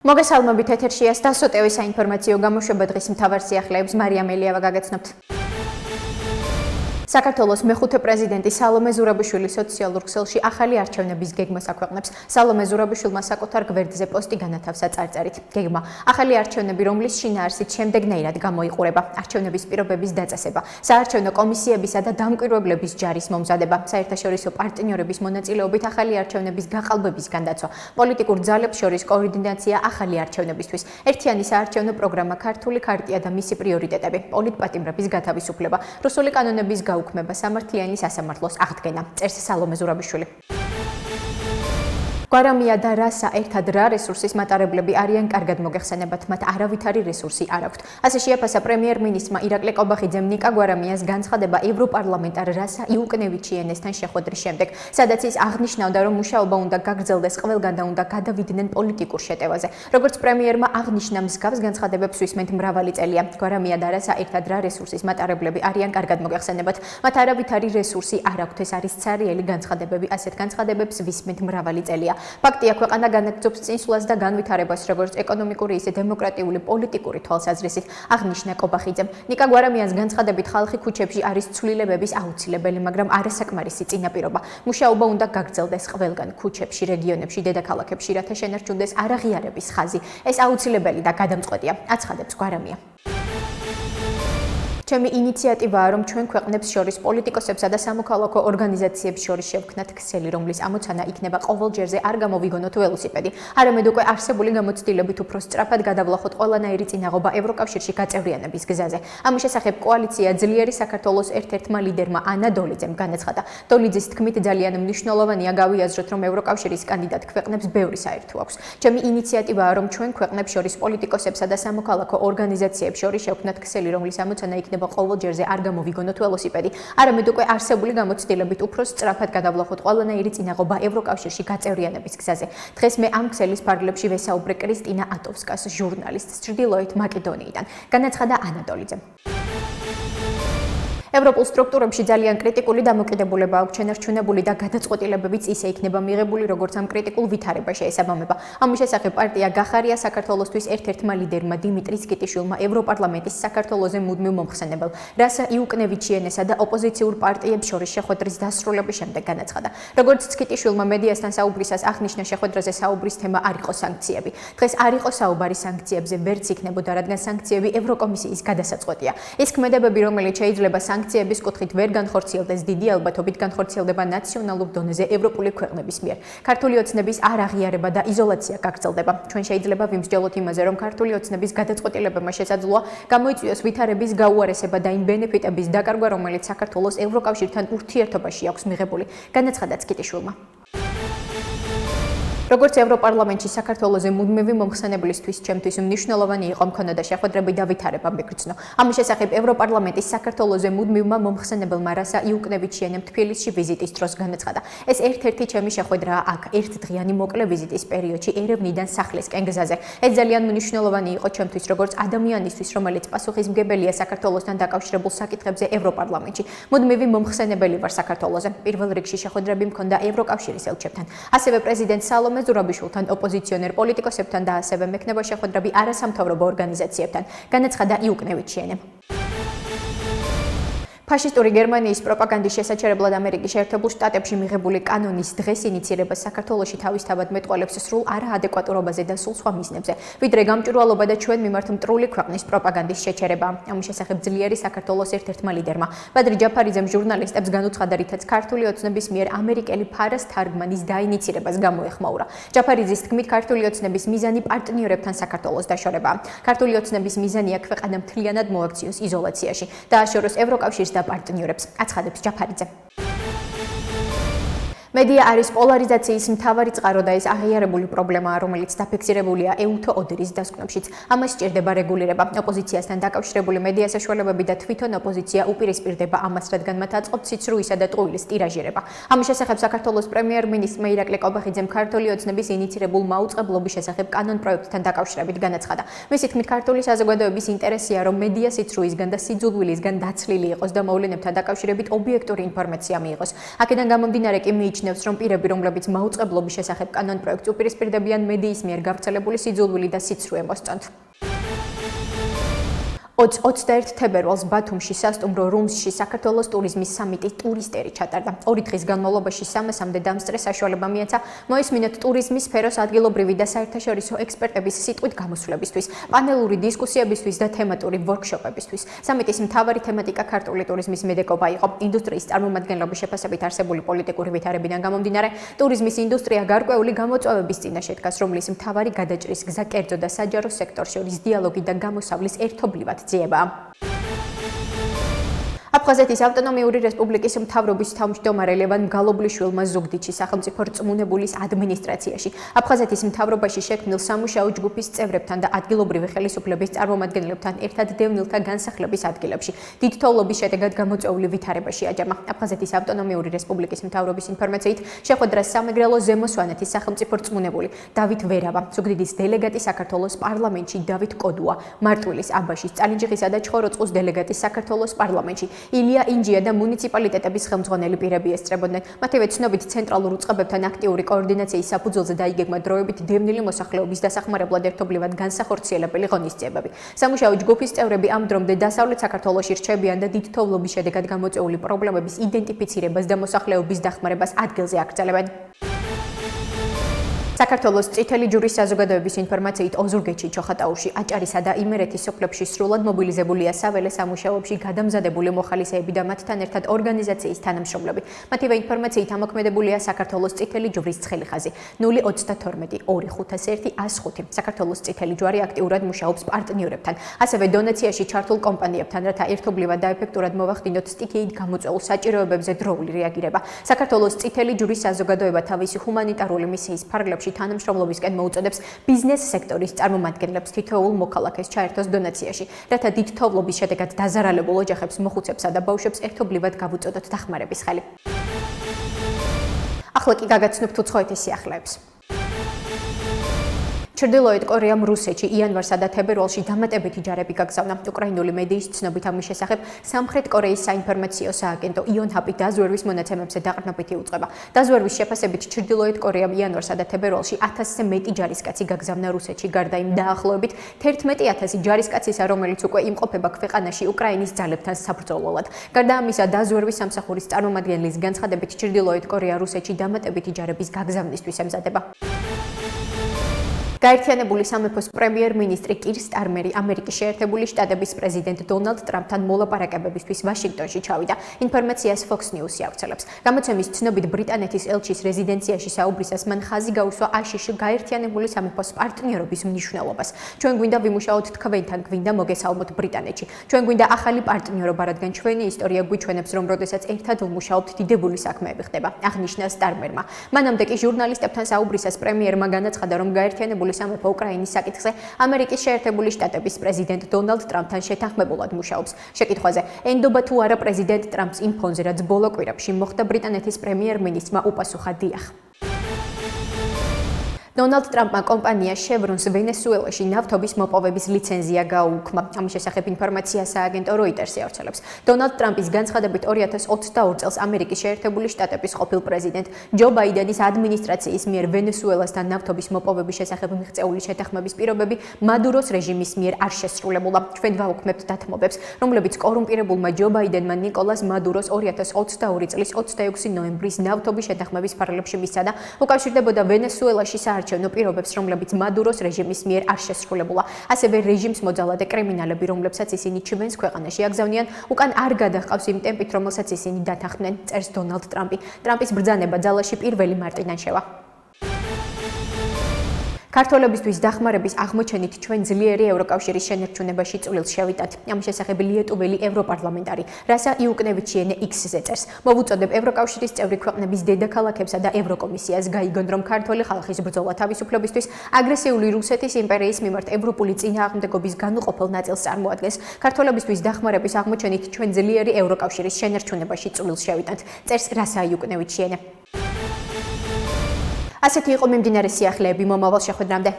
მოგესალმებით ეთერშია დასოტევის საინფორმაციო გამოშვება დღის მთავარ სიახლეებს მარიამ ელიავა გაგაცნობთ. საქართველოს მეხუთე პრეზიდენტი სალომე ზურაბიშვილი სოციალურ ქსელში ახალი არჩევნების გეგმას აქვეყნებს. სალომე ზურაბიშვილმა საკუთარ გვერდზე პოსტი განათავსა წარწერით. გეგმა: ახალი არჩევნები, რომლის შინაარსით შემდეგნაირად გამოიყურება. არჩევნების პირობების დაწესება, საარჩევნო კომისიებისა და დამკვირვებლების ჯარის მომზადება, საერთაშორისო პარტნიორების მონაწილეობით ახალი არჩევნების გაყალბებისგან დაცვა, პოლიტიკურ ძალებს შორის კოორდინაცია ახალი არჩევნებისთვის, ერთიანი საარჩევნო პროგრამა, ქართული ქარტია და მისი პრიორიტეტები, პოლიტპატიმრების გათავისუფლება, რუსული კანონების უქმება სამართლიანი სასამართლოს აღდგენა. წერს სალომე ზურაბიშვილი. გვარამია და რასა ერთად რა რესურსის მატარებლები არიან კარგად მოგეხსენებათ, მათ არავითარი რესურსი არ აქვთ. ასე შეაფასა პრემიერ-მინისტრმა ირაკლი ყობახიძემ ნიკა გვარამიას განცხადება ევროპარლამენტარ რასა იუკნევიჩიენესთან შეხვედრის შემდეგ, სადაც ის აღნიშნავდა, რომ მუშაობა უნდა გაგრძელდეს ყველგან და უნდა გადავიდნენ პოლიტიკურ შეტევაზე. როგორც პრემიერმა აღნიშნა, მსგავს განცხადებებს ვისმენთ მრავალი წელია. გვარამია და რასა ერთად რა რესურსის მატარებლები არიან კარგად მოგეხსენებათ, მათ არავითარი რესურსი არ აქვთ. ეს არის ცარიელი განცხადებები, ასეთ განცხადებებს ვისმენთ მრავალი წელია. ფაქტია, ქვეყანა განაგრძობს წინსვლას და განვითარებას როგორც ეკონომიკური, ისე დემოკრატიული პოლიტიკური თვალსაზრისით, აღნიშნა ყობახიძემ. ნიკა გვარამიას განცხადებით, ხალხი ქუჩებში არის ცვლილებების აუცილებელი, მაგრამ არასაკმარისი წინაპირობა. მუშაობა უნდა გაგრძელდეს ყველგან, ქუჩებში, რეგიონებში, დედაქალაქებში, რათა შენარჩუნდეს არაღიარების ხაზი. ეს აუცილებელი და გადამწყვეტია, აცხადებს გვარამია. ჩემი ინიციატივაა, რომ ჩვენ ქვეყნებს შორის პოლიტიკოსებსა და სამოქალაქო ორგანიზაციებს შორის შევქმნათ ქსელი, რომლის ამოცანა იქნება ყოველ ჯერზე არ გამოვიგონოთ ველოსიპედი, არამედ უკვე არსებული გამოცდილებით უფრო სწრაფად გადავლახოთ ყველანაირი წინაღობა ევროკავშირში გაწევრიანების გზაზე. ამის შესახებ კოალიცია ძლიერი საქართველოს ერთ-ერთმა ლიდერმა ანა დოლიძემ განაცხადა. დოლიძის თქმით, ძალიან მნიშვნელოვანია გავიაზროთ, რომ ევროკავშირის კანდიდატ ქვეყნებს ბევრი საერთო აქვს. ჩემი ინიციატივაა, რომ ჩვენ ქვეყნებს შორის პოლიტიკოსებსა და სამოქალაქო ორგანიზაციებს შორის შევქმნათ ქსელი, რომლის ამოცანა იქნება ყოველ ჯერზე არ გამოვიგონოთ ველოსიპედი, არამედ უკვე არსებული გამოცდილებით უფრო სწრაფად გადავლახოთ ყველანაირი წინაღობა ევროკავშირში გაწევრიანების გზაზე. დღეს მე ამ ქსელის ფარგლებში ვესაუბრე კრისტინა ატოვსკას, ჟურნალისტს ჩრდილოეთ მაკედონიიდან, განაცხადა ანა დოლიძემ. ევროპულ სტრუქტურებში ძალიან კრიტიკული დამოკიდებულება აქვს შენარჩუნებული და გადაწყვეტილებებიც ისე იქნება მიღებული, როგორც ამ კრიტიკულ ვითარებაში ესაბამება. ამის შესახებ პარტია გახარია საქართველოსთვის ერთ-ერთმა ლიდერმა დიმიტრი სკიტიშვილმა ევროპარლამენტის საქართველოზე მუდმივ მომხსენებელ რასა იუკნევიჩიენესა და ოპოზიციურ პარტიებს შორის შეხვედრის დასრულების შემდეგ განაცხადა. როგორც სკიტიშვილმა მედიასთან საუბრისას აღნიშნა, შეხვედრაზე საუბრის თემა არ იყო სანქციები. დღეს არ იყო საუბარი სანქციებზე, ვერც იქნებოდა, რადგან სანქციები ევროკომისიის გადასაწყვეტია. ის ქმედებები, რომელიც შეიძლება სანქციების კუთხით ვერ განხორციელდეს, დიდი ალბათობით განხორციელდება ნაციონალურ დონეზე ევროპული ქვეყნების მიერ. ქართული ოცნების არაღიარება და იზოლაცია გაგრძელდება. ჩვენ შეიძლება ვიმსჯელოთ იმაზე, რომ ქართული ოცნების გადაწყვეტილებებმა შესაძლოა გამოიწვიოს ვითარების გაუარესება და იმ ბენეფიტების დაკარგვა, რომელიც საქართველოს ევროკავშირთან ურთიერთობაში აქვს მიღებული, განაცხადა სკიტიშვილმა. როგორც ევროპარლამენტში საქართველოზე მუდმივი მომხსენებლისთვის ჩემთვის მნიშვნელოვანი იყო მქონოდა შეხვედრები და ვითარება მეგრძნო. ამის შესახებ ევროპარლამენტის საქართველოზე მუდმივმა მომხსენებელმა რასა იუკნევიჩიენემ თბილისში ვიზიტის დროს განაცხადა. ეს ერთ-ერთი ჩემი შეხვედრაა აქ, ერთდღიანი მოკლე ვიზიტის პერიოდში ერევნიდან სახლისკენ გზაზე. ეს ძალიან მნიშვნელოვანი იყო ჩემთვის, როგორც ადამიანისთვის, რომელიც პასუხისმგებელია საქართველოსთან დაკავშირებულ საკითხებზე ევროპარლამენტში. მუდმივი მომხსენებელი ვარ საქართველოზე. პირველ რიგში შეხვედრები მქონდა ევროკავშირის ელჩებთან, ასევე პრეზიდენტ სალომე ზურაბიშვილთან, ოპოზიციონერ პოლიტიკოსებთან და ასევე მექნება შეხვედრები არასამთავრობო ორგანიზაციებთან, განაცხადა იუკნევიჩიენემ. ფაშისტური გერმანიის პროპაგანდის შესაჩერებლად ამერიკის შეერთებულ შტატებში მიღებული კანონის დღეს ინიცირება საქართველოში თავისთავად მეტყველებს სრულ არაადეკვატურობაზე და სულ სხვა მიზნებზე, ვიდრე გამჭვირვალობა და ჩვენ მიმართ მტრული ქვეყნის პროპაგანდის შეჩერება. ამის შესახებ ძლიერი საქართველოს ერთ-ერთმა ლიდერმა ბადრი ჯაფარიძემ ჟურნალისტებს განუცხადა, რითაც ქართული ოცნების მიერ ამერიკელი ფარას თარგმანის დაინიცირებას გამოეხმაურა. ჯაფარიძის თქმით, ქართული ოცნების მიზანი პარტნიორებთან საქართველოს დაშორებაა. ქართული ოცნების მიზანია ქვეყანა მთლიანად მოაქციოს იზოლაციაში და აშოროს ევროკავშირს და პარტნიორებს, აცხადებს ჯაფარიძე. მედია არის პოლარიზაციის მთავარი წყარო და ეს აღიარებული პრობლემაა, რომელიც დაფიქსირებულია EUTO ODIHR-ის დასკვნებშიც. ამას სჭირდება რეგულირება. ოპოზიციასთან დაკავშირებული მედია საშუალებები და თვითონ ოპოზიცია უპირისპირდება ამას, რადგან მათ აწყობთ სიცრუისა და ტყუილის ტირაჟირება. ამის შესახებ საქართველოს პრემიერ-მინისტრმა ირაკლი ყობახიძემ ქართული ოცნების ინიცირებულ მაუწყებლობის შესახებ კანონ-პროექტთან დაკავშირებით განაცხადა. მისი თქმით, ქართული საზოგადოების ინტერესია, რომ მედია სიცრუისგან და სიძულვილისგან დაცლილი იყოს და მოვლენებთან დაკავშირებით ობიექტური ინფორმაცია მიიღოს. აქედან გამომდინარე კი მიიჩნევა მიიჩნევს, რომ პირები, რომლებიც მაუწყებლობის შესახებ კანონპროექტს უპირისპირდებიან მედიის მიერ გავრცელებული სიძულვილი და სიცრუე მოსწონთ. 21 თებერვალს ბათუმში სასტუმრო რუმსში საქართველოს ტურიზმის სამიტი ტურისტერი ჩატარდა. 2 დღის განმავლობაში 300-მდე დამსწრე საშუალება მიეცა მოისმინოთ ტურიზმის სფეროს ადგილობრივი და საერთაშორისო ექსპერტების სიტყვით გამოსვლებისთვის, პანელური დისკუსიებისთვის და თემატური ვორქშოპებისთვის. სამიტის მთავარი თემატიკა ქართული ტურიზმის მედეკობა იყო. ინდუსტრიის წარმომადგენლობის შეფასებით არსებული პოლიტიკური ვითარებიდან გამომდინარე, ტურიზმის ინდუსტრია გარკვეული გამოწვევების წინაშე დგას, რომლის მთავარი გადაჭრის გზა კერძო და საჯარო სექტორს შორის დიალოგი და გამოსავლის ერთობლივად ძიება. აფხაზეთის ავტონომიური რესპუბლიკის მთავრობის თავმჯდომარე ლევან გალობლიშვილმა ზუგდიდში სახელმწიფო რწმუნებულის ადმინისტრაციაში აფხაზეთის მთავრობაში შექმნილ სამუშაო ჯგუფის წევრებთან და ადგილობრივი ხელისუფლების წარმომადგენლებთან ერთად დევნილთა განსახლების ადგილებში დიდ თოვლობის შედეგად გამოწვეული ვითარება შეაჯამა. აფხაზეთის ავტონომიური რესპუბლიკის მთავრობის ინფორმაციით შეხვედრას სამეგრელო ზემო სვანეთის სახელმწიფო რწმუნებული დავით ვერავა, ზუგდიდის დელეგატი საქართველოს პარლამენტში დავით კოდუა, მარტვილის აბაშის, წალინჯიხისა და ჩხოროწყუს დელეგატი საქართველოს პარლამენტში ილია ინჯია და მუნიციპალიტეტების ხელმძღვანელი პირები ესწრებოდნენ. მათივე ცნობით ცენტრალურ უწყებებთან აქტიური კოორდინაციის საფუძველზე დაიგეგმა დროებით დევნილი მოსახლეობის დასახმარებლად ერთობლივად განსახორციელებელი ღონისძიებები. სამუშაო ჯგუფის წევრები ამ დრომდე დასავლეთ საქართველოში რჩებიან და დიდ თოვლობის შედეგად გამოწვეული პრობლემების იდენტიფიცირებას და მოსახლეობის დახმარებას ადგილზე აკრძალებენ. საქართველოს წითელი ჯვრის საზოგადოების ინფორმაციით ოზურგეთში, ჩოხატაურში, აჭარისა და იმერეთის სოფლებში სრულად მობილიზებულია საველე სამუშაოებში გადამზადებული მოხალისეები და მათთან ერთად ორგანიზაციის თანამშრომლები. მათივე ინფორმაციით ამოქმედებულია საქართველოს წითელი ჯვრის ცხელი ხაზი 032 251 105. საქართველოს წითელი ჯვარი აქტიურად მუშაობს პარტნიორებთან, ასევე დონაციაში ჩართულ კომპანიებთან, რათა ერთობლივად და ეფექტურად მოვახდინოთ სტიქიით გამოწვეულ საჭიროებებზე დროული რეაგირება. საქართველოს წითელი ჯვრის საზოგადოება თავისი ჰუმანიტარული მისიის ფარგლებში თანამშრომლობისკენ მოუწოდებს ბიზნეს სექტორის წარმომადგენლებს თითოეულ მოქალაქეს ჩაერთოს დონაციაში, რათა დიდ თოვლობის შედეგად დაზარალებულ ოჯახებს, მოხუცებსა და ბავშვებს ერთობლივად გავუწოდოთ დახმარების ხელი. ახლა კი გაგაცნობთ უცხოეთის სიახლეებს. ჩრდილოეთ კორეამ რუსეთში იანვარსა და თებერვალში დამატებითი ჯარები გაგზავნა. უკრაინული მედიის ცნობით ამის შესახებ სამხრეთ კორეის საინფორმაციო სააგენტო იონჰაპი დაზვერვის მონაცემებზე დაყრდნობითი უწყება. დაზვერვის შეფასებით ჩრდილოეთ კორეამ იანვარსა და თებერვალში 1000-ზე მეტი ჯარისკაცი გაგზავნა რუსეთში, გარდა იმ დაახლოებით 11000 ჯარისკაცისა, რომელიც უკვე იმყოფება ქვეყანაში უკრაინის ძალებთან საბრძოლველად. გარდა ამისა, დაზვერვის სამსახურის წარმომადგენლის განცხადებით ჩრდილოეთ კორეა რუსეთში დამატებითი ჯარების გაგზავნისთვის ემზადება. გაერთიანებული სამეფოს პრემიერ-მინისტრი კირ სტარმერი ამერიკის შეერთებული შტატების პრეზიდენტ დონალდ ტრამპთან მოლაპარაკებებისთვის ვაშინგტონში ჩავიდა. ინფორმაციას Fox News-ი ავრცელებს. გამოცემის ცნობით ბრიტანეთის ელჩის რეზიდენციაში საუბრისას მან ხაზი გაუსვა აშშ გაერთიანებული სამეფოს პარტნიორობის მნიშვნელობას. ჩვენ გვინდა ვიმუშაოთ თქვენთან, გვინდა მოგესალმოთ ბრიტანეთში. ჩვენ გვინდა ახალი პარტნიორობა, რადგან ჩვენი ისტორია გვიჩვენებს, რომ როდესაც ერთად ვმუშაობთ, დიდებული საქმეები ხდება, აღნიშნა სტარმერმა. მანამდე კი ჟურნალისტებთან საუბრისას პრემიერმა განაცხადა, რომ გაერთიანებული სამეფო უკრაინის საკითხზე ამერიკის შეერთებული შტატების პრეზიდენტ დონალდ ტრამპთან შეთანხმებულად მუშაობს. შეკითხვაზე, ენდობა თუ არა პრეზიდენტ ტრამპს იმ ფონზე, რაც ბოლო კვირებში მოხდა ბრიტანეთის პრემიერ-მინისტრმა უპასუხა დიახ. დონალდ ტრამპმა კომპანია Chevron's ვენესუელაში ნავთობის მოპოვების ლიცენზია გააუქმა. ამის შესახებ ინფორმაცია სააგენტო Reuters-ი ავრცელებს. დონალდ ტრამპის განცხადებით 2022 წელს ამერიკის შეერთებული შტატების ყოფილ პრეზიდენტ ჯო ბაიდენის ადმინისტრაციის მიერ ვენესუელასთან ნავთობის მოპოვების შესახებ მიღწეული შეთანხმების პირობები მადუროს რეჟიმის მიერ არ შესრულებულა. ჩვენ ვაუქმებთ დათმობებს, რომლებიც კორუმპირებულმა ჯო ბაიდენმა ნიკოლას მადუროს 2022 წლის 26 ნოემბრის ნავთობის შეთანხმების ფარგლებში მისცა და უკავშირდებოდა ვენესუელაში არჩევნო პირობებს, რომლებიც მადუროს რეჟიმის მიერ არ შესრულებულა. ასევე რეჟიმს მოძალადე კრიმინალები, რომლებსაც ისინი ჩვენს ქვეყანაში აგზავნიან, უკან არ გადაჰყავს იმ ტემპით, რომელსაც ისინი დათანხმდნენ, წერს დონალდ ტრამპი. ტრამპის ბრძანება ძალაში 1 მარტიდან შევა. ქართველებისთვის დახმარების აღმოჩენით ჩვენ ძლიერი ევროკავშირის შენერჩუნებაში წვლილს შევიტანთ. ამის შესახებ ლიეტუველი ევროპარლამენტარი რასა იუკნევიჩიენე X-ზე წერს. მოვუწოდებ ევროკავშირის წევრი ქვეყნების დედაქალაქებსა და ევროკომისიას გაიგონ, რომ ქართველი ხალხის ბრძოლა თავისუფლებისთვის აგრესიული რუსეთის იმპერიის მიმართ ევროპული წინააღმდეგობის განუყოფელ ნაწილს წარმოადგენს. ქართველებისთვის დახმარების აღმოჩენით ჩვენ ძლიერი ევროკავშირის შენერჩუნებაში წვლილს შევიტანთ. წერს რასა იუკნევიჩიენე. ასეთი იყო მიმდინარე სიახლეები მომავალ შეხვედრამდე.